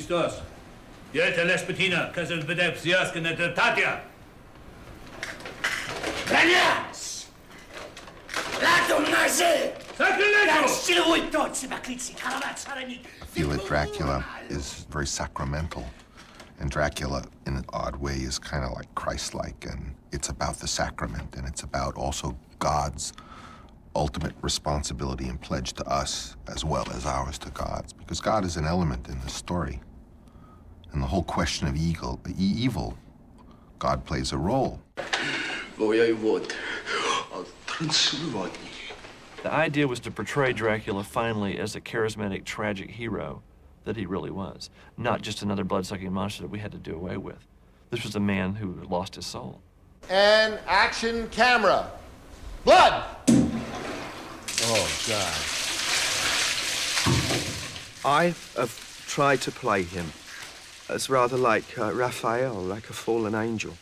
Christos. Dieta Lespetina, Casal Bedep, Ziaskin, and Tatia. Premios! Lato naze! I feel that Dracula is very sacramental, and Dracula, in an odd way, is kind of like Christ-like, and it's about the sacrament, and it's about also God's ultimate responsibility and pledge to us, as well as ours to God's, because God is an element in this story. And the whole question of evil, God plays a role. The idea was to portray Dracula finally as a charismatic, tragic hero that he really was, not just another blood-sucking monster that we had to do away with. This was a man who lost his soul. And action camera. Blood! Oh, God. I have tried to play him as rather like Raphael, like a fallen angel,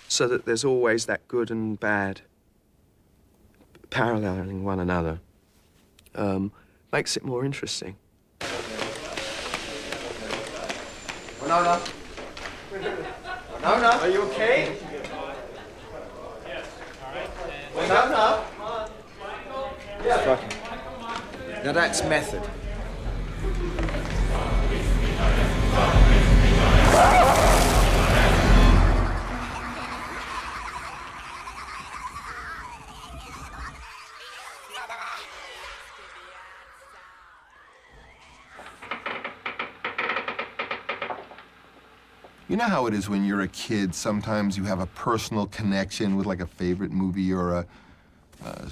so that there's always that good and bad paralleling one another. Makes it more interesting. No. Are you okay? Yes. All right. No. Yeah. Now that's method. You know how it is when you're a kid, sometimes you have a personal connection with like a favorite movie or a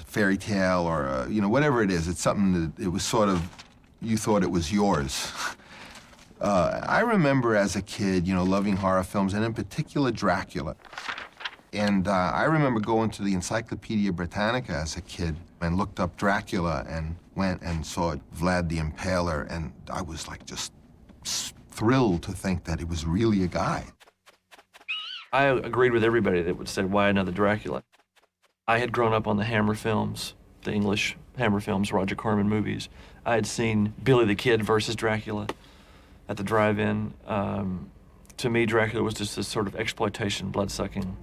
fairy tale or whatever it is. It's something that it was sort of, you thought it was yours. I remember as a kid, loving horror films, and in particular Dracula. And I remember going to the Encyclopedia Britannica as a kid and looked up Dracula and went and saw Vlad the Impaler, and I was like just thrilled to think that it was really a guy. I agreed with everybody that would say, why another Dracula? I had grown up on the Hammer films, the English Hammer films, Roger Corman movies. I had seen Billy the Kid versus Dracula at the drive-in. To me, Dracula was just this sort of exploitation, blood-sucking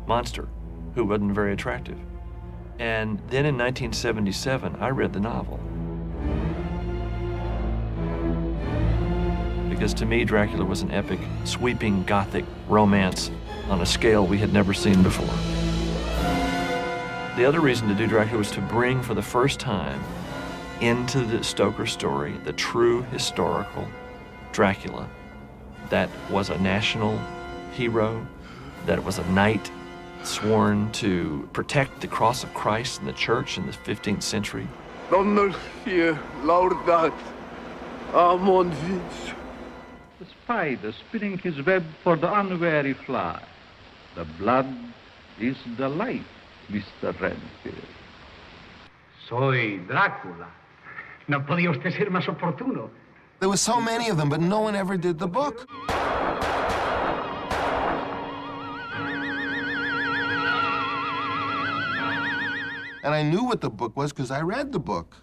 monster who wasn't very attractive. And then in 1977, I read the novel. Because to me, Dracula was an epic, sweeping, gothic romance on a scale we had never seen before. The other reason to do Dracula was to bring, for the first time, into the Stoker story, the true historical Dracula that was a national hero, that was a knight sworn to protect the cross of Christ and the church in the 15th century. The spider spinning his web for the unwary fly. The blood is the life, Mr. Renfield. Soy Drácula. No podía usted ser más oportuno. There were so many of them, but no one ever did the book. And I knew what the book was because I read the book.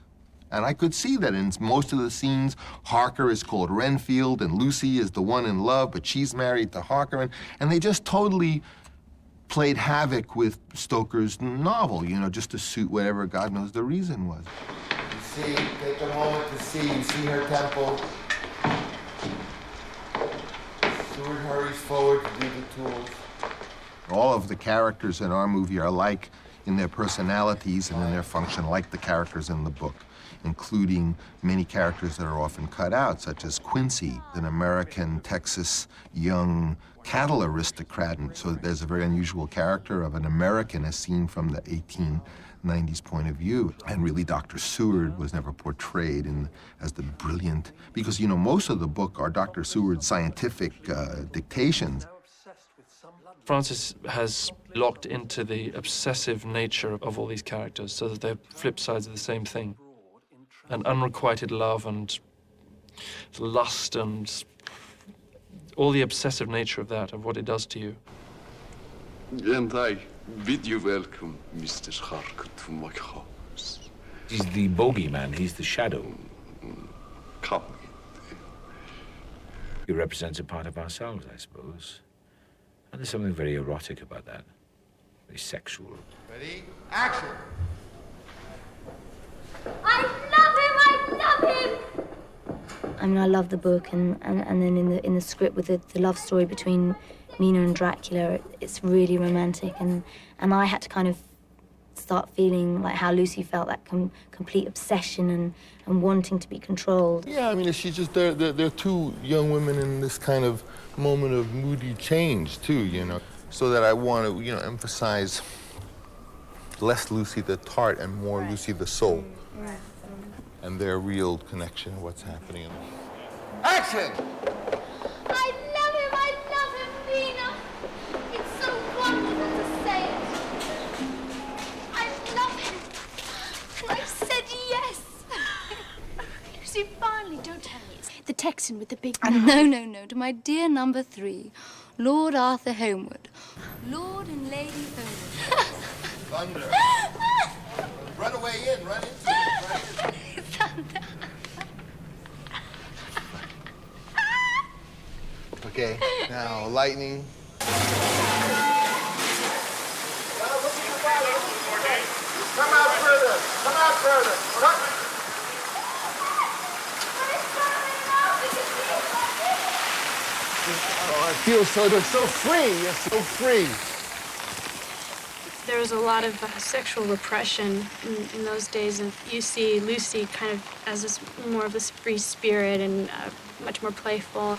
And I could see that in most of the scenes, Harker is called Renfield, and Lucy is the one in love, but she's married to Harker. And they just totally played havoc with Stoker's novel, just to suit whatever God knows the reason was. You see, take a moment to see. You see her temple. Stewart hurries forward to do the tools. All of the characters in our movie are alike in their personalities and in their function, like the characters in the book, including many characters that are often cut out, such as Quincy, an American Texas young cattle aristocrat. And so there's a very unusual character of an American as seen from the 1890s point of view. And really, Dr. Seward was never portrayed as the brilliant, because, most of the book are Dr. Seward's scientific dictations. Francis has locked into the obsessive nature of all these characters so that they're flip sides of the same thing. And unrequited love and lust and all the obsessive nature of that, of what it does to you. And I bid you welcome, Mr. Harker, to my house. He's the bogeyman, he's the shadow. Come. He represents a part of ourselves, I suppose. And there's something very erotic about that. Very sexual. Ready? Action! I love him! I mean, I love the book, and then in the script with the love story between Mina and Dracula, it's really romantic, and I had to kind of start feeling like how Lucy felt, that complete obsession and wanting to be controlled. Yeah, I mean, she's just, they're two young women in this kind of moment of moody change, too, you know, so that I want to, you know, emphasize less Lucy the tart and more Lucy the soul. And their real connection, what's happening. Action! I love him, Mina. It's so wonderful to say it. I love him. And I've said yes. Lucy, finally, don't tell me. It's the Texan with the big No, to my dear number 3, Lord Arthur Homewood. Lord and Lady Homewood. Thunder. Run away in, run into it. Thunder. Okay, now lightning. Come out further! Come out further! Come. Oh, I feel so free. You're so free. There was a lot of sexual repression in those days, and you see Lucy kind of as this more of this free spirit and much more playful.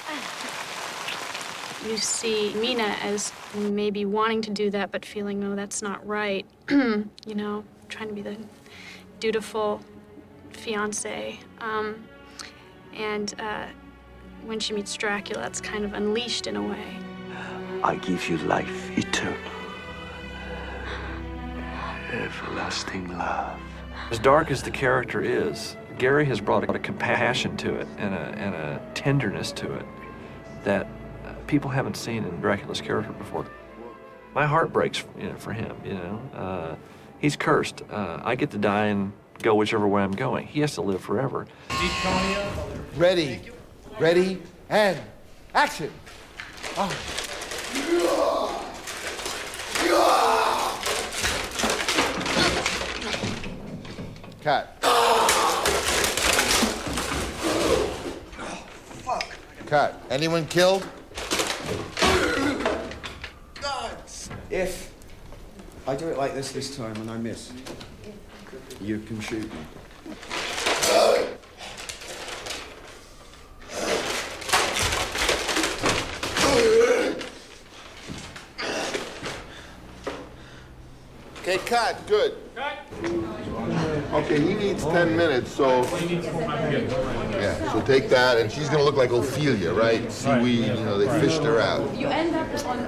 You see Mina as maybe wanting to do that, but feeling, no, that's not right. You know, trying to be the dutiful fiancé. And when she meets Dracula, it's kind of unleashed in a way. I give you life eternal. Everlasting love. As dark as the character is, Gary has brought a compassion to it and a tenderness to it that people haven't seen in Dracula's character before. My heart breaks, for him. He's cursed. I get to die and go whichever way I'm going. He has to live forever. Ready, and action! Oh. Cut. Fuck. Cut. Anyone killed? If I do it like this time and I miss, you can shoot me. Okay, cut. Good. Okay, he needs 10 minutes, so... Yeah, so take that, and she's gonna look like Ophelia, right? Seaweed, they fished her out. You end up on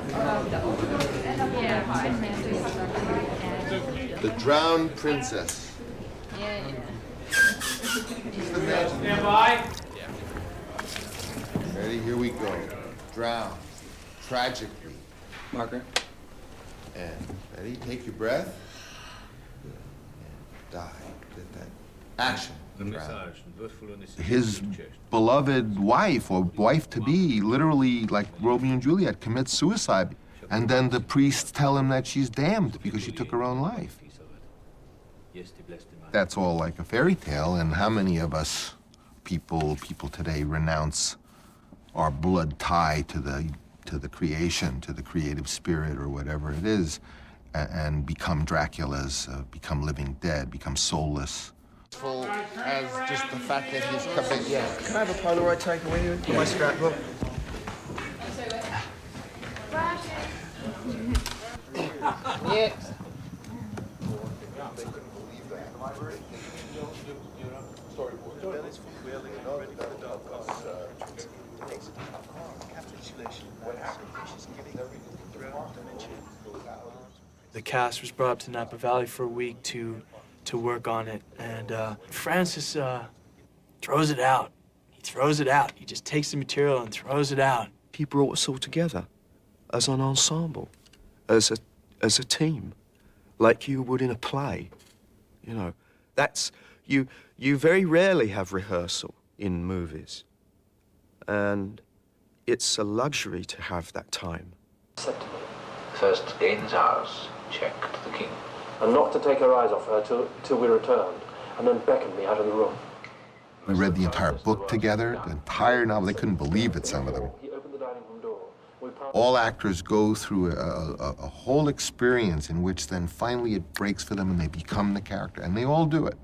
The drowned princess. Stand by. Ready? Here we go. Drown. Tragically. Margaret. And ready? Take your breath. And die. Get that. Action. Drown. His beloved wife, or wife-to-be, literally, like Romeo and Juliet, commits suicide. And then the priests tell him that she's damned because she took her own life. That's all like a fairy tale, and how many of us people today renounce our blood tie to the creation, to the creative spirit or whatever it is, and become Draculas, become living dead, become soulless. As just the fact that he's coming. Yeah. Can I have a Polaroid taken with you? My scrapbook. Yeah. The cast was brought up to Napa Valley for a week to work on it, and Francis throws it out. He throws it out. He just takes the material and throws it out. He brought us all together as an ensemble, as a team, like you would in a play. That's you very rarely have rehearsal in movies, and It's a luxury to have that time. Said to me, first gain his house, check to the king. And not to take her eyes off her till we returned, and then beckoned me out of the room. We read the entire book together, the entire novel. They couldn't believe it, some of them. All actors go through a whole experience in which then finally it breaks for them and they become the character, and they all do it.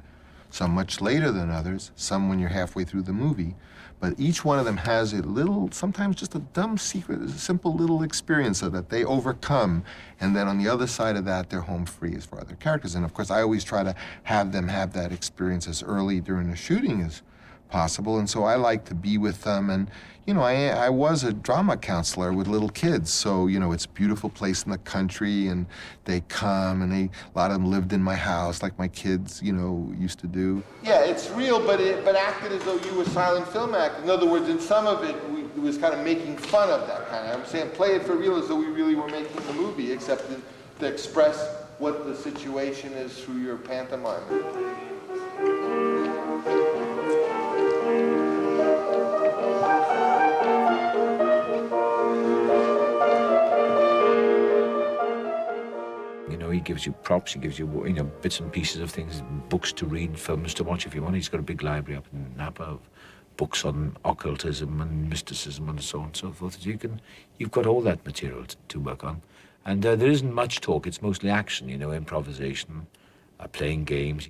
Some much later than others, some when you're halfway through the movie, but each one of them has a little, sometimes just a dumb secret, a simple little experience so that they overcome, and then on the other side of that, they're home free as far as their characters. And of course, I always try to have them have that experience as early during the shooting as possible, and so I like to be with them. And you know, I was a drama counselor with little kids, so you know, it's a beautiful place in the country, and they come, and a lot of them lived in my house like my kids, you know, used to do. Yeah, it's real, but acted as though you were silent film actor. In other words, in some of it, it was kind of making fun of that kind of. I'm saying play it for real as though we really were making the movie, except to express what the situation is through your pantomime. He gives you props, he gives you, bits and pieces of things, books to read, films to watch if you want. He's got a big library up in Napa of books on occultism and mysticism and so on and so forth. You've got all that material to work on. And there isn't much talk, it's mostly action, improvisation, playing games.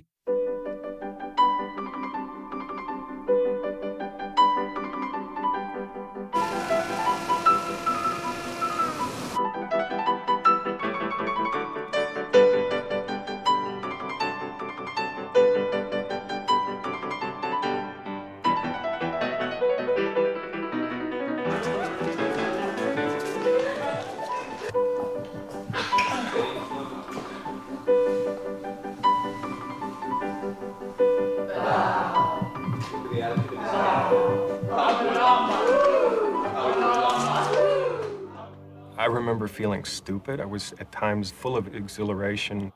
I remember feeling stupid. I was at times full of exhilaration.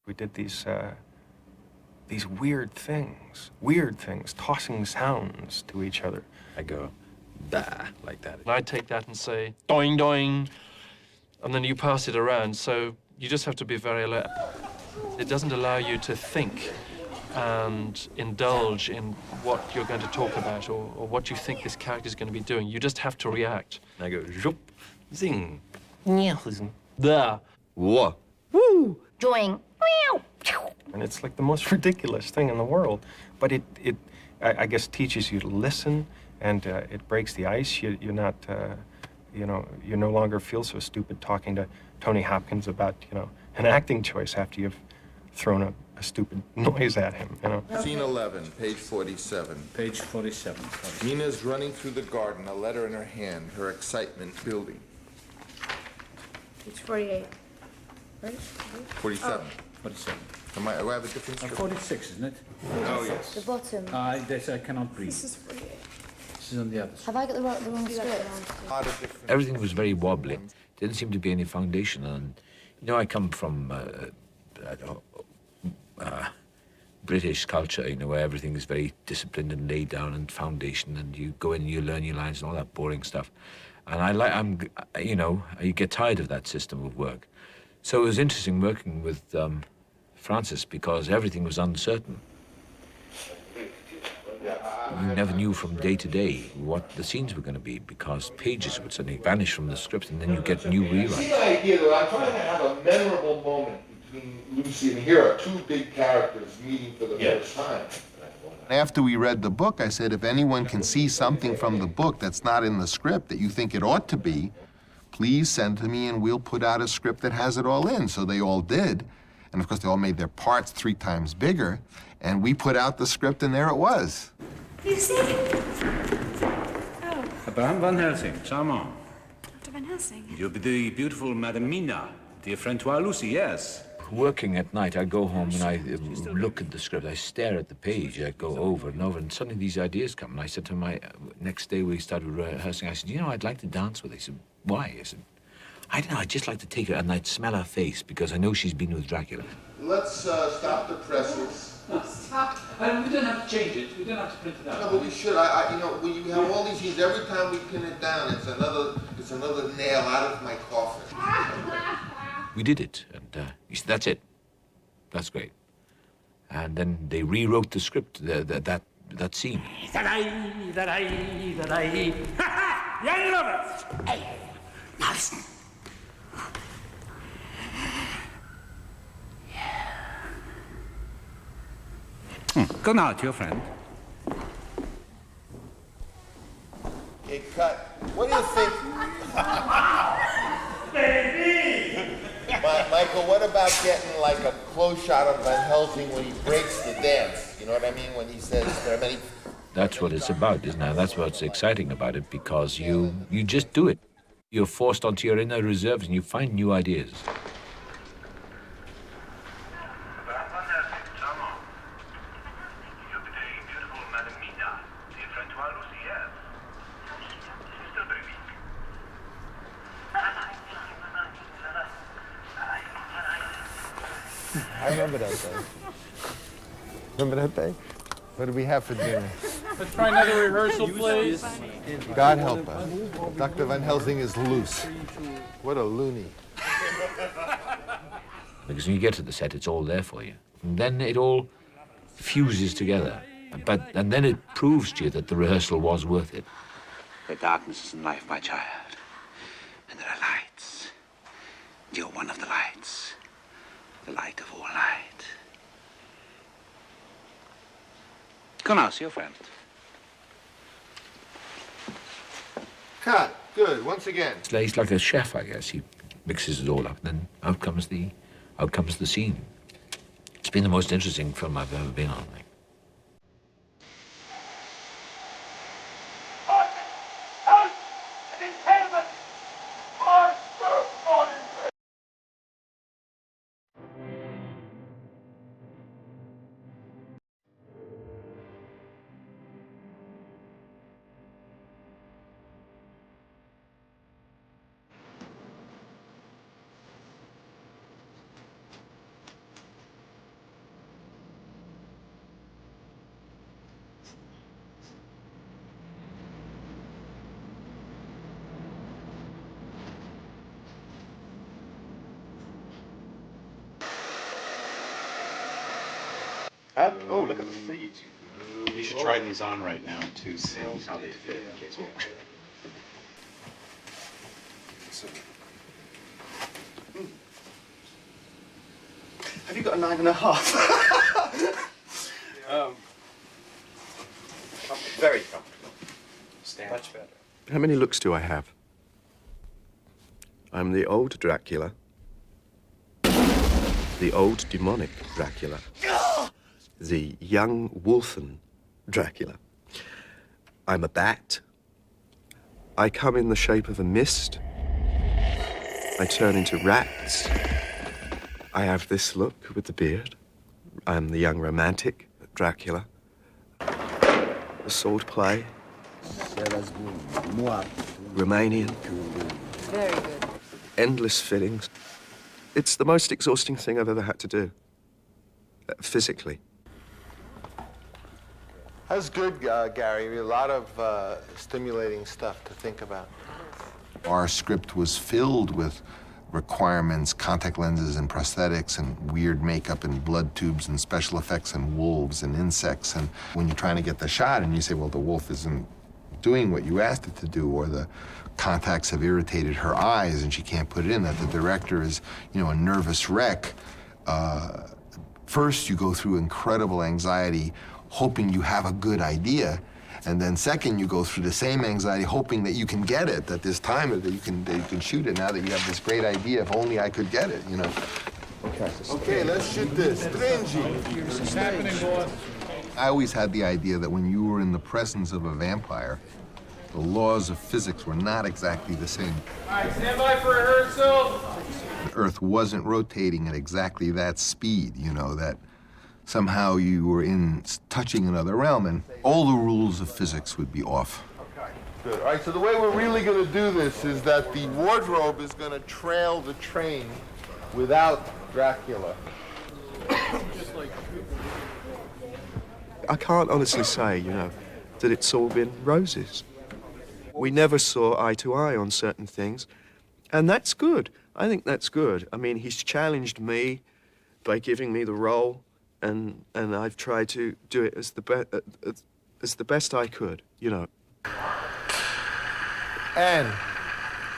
We did these weird things, tossing sounds to each other. I go, bah, like that. And I'd take that and say, doing, doing, and then you pass it around, so you just have to be very alert. It doesn't allow you to think and indulge in what you're going to talk about or what you think this character is going to be doing. You just have to react. And I go, zoop, zing, there. whoa, Woo! Drawing. And it's like the most ridiculous thing in the world. But I guess, teaches you to listen, and it breaks the ice. You're not, you no longer feel so stupid talking to Tony Hopkins about, an acting choice after you've thrown a stupid noise at him, Scene 11, page 47. Page 47. Nina's running through the garden, a letter in her hand, her excitement building. Page 48. Right? 47. 47. Do I have a different script? 46, isn't it? Oh, yes. The bottom. This I cannot read. This is 48. This is on the other side. Have I got the wrong script? Everything was very wobbly. Didn't seem to be any foundation. And, I come from British culture, where everything is very disciplined and laid down and foundation, and you go in and you learn your lines and all that boring stuff. And you get tired of that system of work. So it was interesting working with Francis because everything was uncertain. You never knew from day to day what the scenes were going to be because pages would suddenly vanish from the script and then you get new rewrites. See the idea that I'm trying to have a memorable moment between Lucy and here are two big characters meeting for the first time. After we read the book, I said, if anyone can see something from the book that's not in the script that you think it ought to be, please send to me and we'll put out a script that has it all in. So they all did. And of course, they all made their parts 3 times bigger. And we put out the script and there it was. Lucy? Bram van Helsing, charmant. Dr. Van Helsing. You'll be the beautiful Madame Mina, dear friend to our Lucy, yes. Working at night, I go home and I look at the script, I stare at the page, I go over and over, and suddenly these ideas come. And I said to my, next day we started rehearsing, I said, I'd like to dance with it. He said, why? I said, I don't know, I'd just like to take her and I'd smell her face because I know she's been with Dracula. Let's stop the presses. Stop. We don't have to change it. We don't have to print it out. No, but we should. You know, we have all these scenes. Every time we pin it down, it's another nail out of my coffin. We did it, and you see, that's it. That's great. And then they rewrote the script, that scene. Young lovers! Hey, now listen. Go now to your friend. Hey, cut. What do you think? Baby! Michael, what about getting like a close shot of Van Helsing when he breaks the dance? You know what I mean? When he says there are many... That's what it's about, isn't it? That's what's exciting about it, because you just do it. You're forced onto your inner reserves and you find new ideas. I remember that day. Remember that day? What did we have for dinner? Let's try another rehearsal, please. God help us. Dr. Van Helsing is loose. What a loony. Because when you get to the set, it's all there for you. And then it all fuses together. And then it proves to you that the rehearsal was worth it. The darkness is in life, my child. And there are lights. You're one of the lights. The light of all light. Go now, see your friend. Cut. Good. Once again. He's like a chef, I guess. He mixes it all up, and then out comes the scene. It's been the most interesting film I've ever been on. Oh, look at the feet. You should try these on right now to see how they fit in case we... Have you got a 9.5? Very comfortable. Stand. Much better. How many looks do I have? I'm the old Dracula. The old demonic Dracula. The young wolfen Dracula. I'm a bat. I come in the shape of a mist. I turn into rats. I have this look with the beard. I'm the young romantic Dracula. The sword play. Romanian. Very good. Endless fillings. It's the most exhausting thing I've ever had to do. Physically. That's good, Gary. A lot of stimulating stuff to think about. Our script was filled with requirements, contact lenses and prosthetics and weird makeup and blood tubes and special effects and wolves and insects. And when you're trying to get the shot and you say, well, the wolf isn't doing what you asked it to do, or the contacts have irritated her eyes and she can't put it in, that the director is, you know, a nervous wreck. First, you go through incredible anxiety, hoping you have a good idea, and then second, you go through the same anxiety, hoping that you can get it, that this time that you can shoot it. Now that you have this great idea, if only I could get it, you know. Okay, let's shoot this. Stringy. What's happening, boss? I always had the idea that when you were in the presence of a vampire, the laws of physics were not exactly the same. All right, stand by for rehearsal. The Earth wasn't rotating at exactly that speed, you know, that somehow you were touching another realm, and all the rules of physics would be off. Good. All right, so the way we're really going to do this is that the wardrobe is going to trail the train without Dracula. I can't honestly say, you know, that it's all been roses. We never saw eye to eye on certain things, and that's good. I think that's good. I mean, he's challenged me by giving me the role, and I've tried to do it as the best I could, you know. And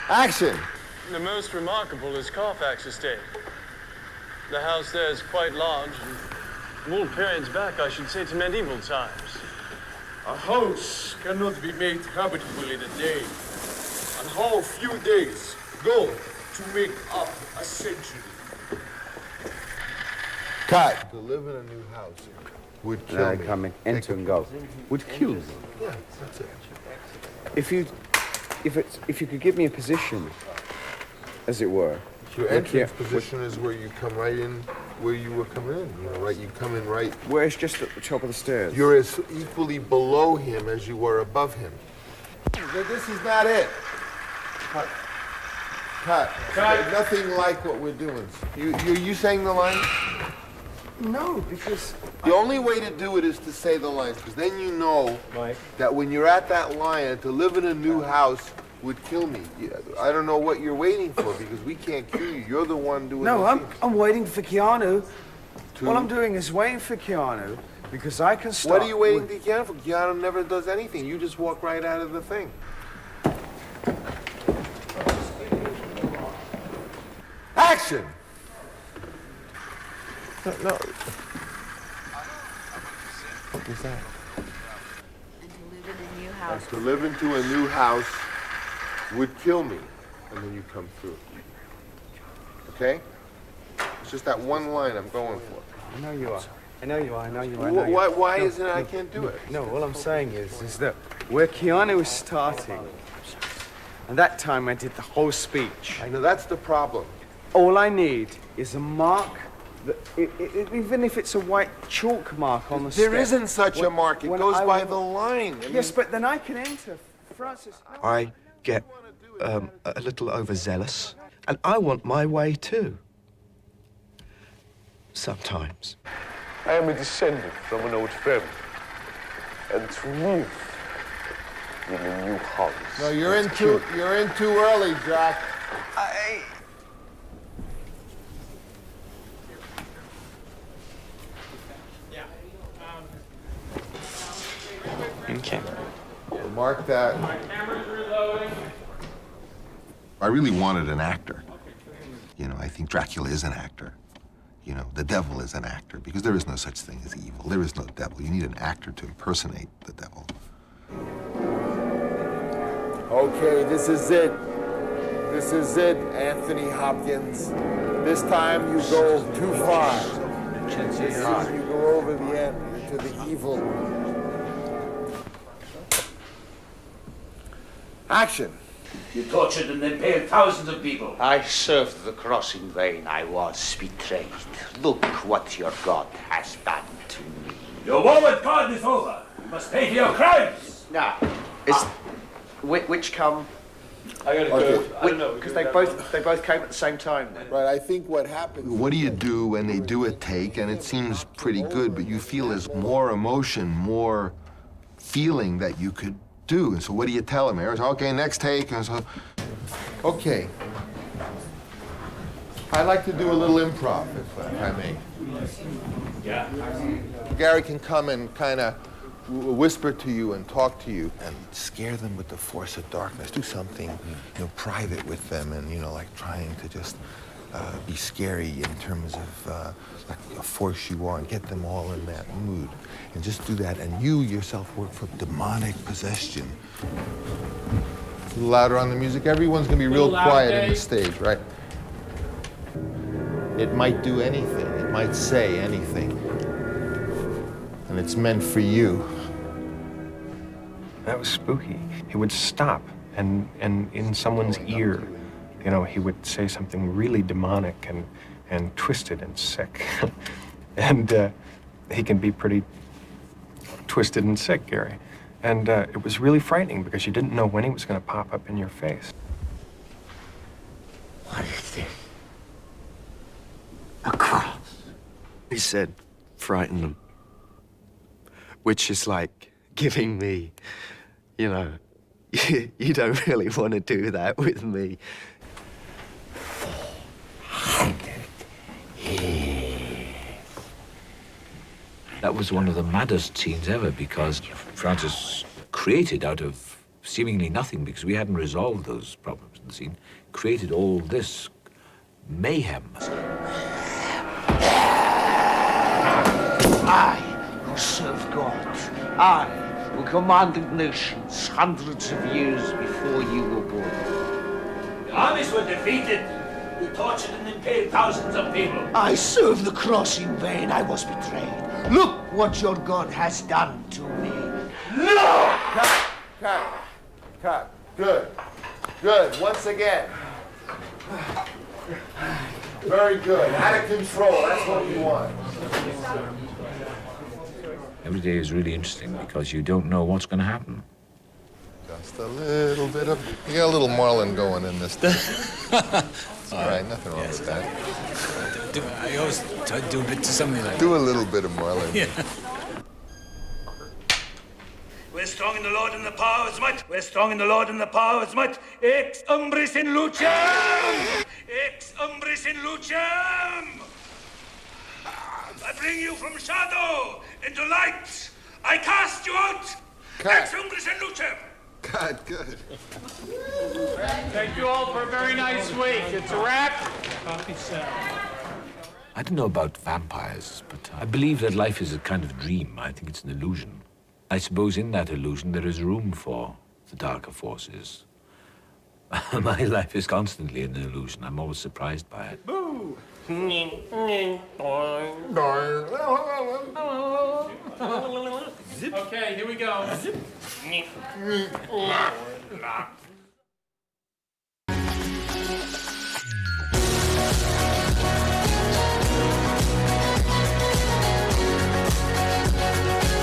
action! The most remarkable is Carfax Estate. The house there is quite large, and all periods back, I should say, to medieval times. A house cannot be made habitable in a day. And how few days go to make up a century? Cut. To live in a new house would kill me. Come in, enter and go. Would kill me. Yeah, that's it. If you could give me a position, as it were. Your entrance position is where you come right in, where you were coming in. You know, right? You come in right. Where it's just at the top of the stairs. You're as equally below him as you were above him. This is not it. Cut. Cut. Cut. Nothing like what we're doing. You saying the line? No, because the only way to do it is to say the lines, because then you know that when you're at that line, to live in a new house would kill me. I don't know what you're waiting for, because we can't kill you. You're the one doing No, the I'm waiting for Keanu. All I'm doing is waiting for Keanu, because I can start... What are you waiting for Keanu for? Keanu never does anything. You just walk right out of the thing. Action! No. What was that? To live into a new house would kill me, and then you come through. Okay? It's just that one line I'm going for. I know you are. I know you are. Why isn't it I can't do it? No, all I'm saying is that where Keanu is starting, and that time I did the whole speech. I know, that's the problem. All I need is a mark, even if it's a white chalk mark on the step. There isn't such a mark. It goes by the line. Yes, but then I can enter. Francis. I get a little overzealous, and I want my way too. Sometimes. I am a descendant from an old friend, and to live in a new house. No, you're in too early, Jack. Okay. Mark that. I really wanted an actor. You know, I think Dracula is an actor. You know, the devil is an actor, because there is no such thing as evil. There is no devil. You need an actor to impersonate the devil. Okay, this is it. This is it, Anthony Hopkins. This time you go too far. This time you go over the end into the evil. Action. You tortured and impaled thousands of people. I served the cross in vain. I was betrayed. Look what your God has done to me. Your war with God is over. You must pay for your crimes. Now, which come? I gotta go. I don't know. Because they both came at the same time then. Right, I think what happens... What do you do when they do a take and it seems pretty good, but you feel there's more emotion, more feeling that you could do? And so what do you tell them? Okay, next take. And so, okay. I'd like to do a little improv, if I may. Yeah. Gary can come and kind of whisper to you and talk to you and scare them with the force of darkness. Do something, you know, private with them, and, you know, like trying to just be scary in terms of like force you on, get them all in that mood, and just do that. And you yourself work for demonic possession. A little louder on the music. Everyone's gonna be real quiet in the stage, right? It might do anything. It might say anything. And it's meant for you. That was spooky. He would stop and in someone's ear, you know, he would say something really demonic and twisted and sick. And he can be pretty twisted and sick, Gary. And it was really frightening because you didn't know when he was going to pop up in your face. What is this? A cross. He said, frighten them. Which is like giving me, you know, you don't really want to do that with me. That was one of the maddest scenes ever because Francis created out of seemingly nothing, because we hadn't resolved those problems in the scene, created all this mayhem. I, who served God, I, who commanded nations hundreds of years before you were born. The armies were defeated. You tortured and impaled thousands of people. I served the cross in vain. I was betrayed. Look what your God has done to me. No! Cut. Good. Once again. Very good. Out of control. That's what we want. Every day is really interesting because you don't know what's going to happen. Just a little bit of... You got a little Marlin going in this thing. It's all right, nothing wrong with that. I always try to do a bit to something like that. Do a little bit of Marlin. Yeah. We're strong in the Lord and the power of his might. We're strong in the Lord and the power of his might. Ex umbris in lucem! Ex umbris in lucem! I bring you from shadow into light. I cast you out. Ex umbris in lucem! God, good. Thank you all for a very nice week. It's a wrap. I don't know about vampires, but I believe that life is a kind of dream. I think it's an illusion. I suppose in that illusion there is room for the darker forces. My life is constantly an illusion. I'm always surprised by it. Boo! Okay, here we go.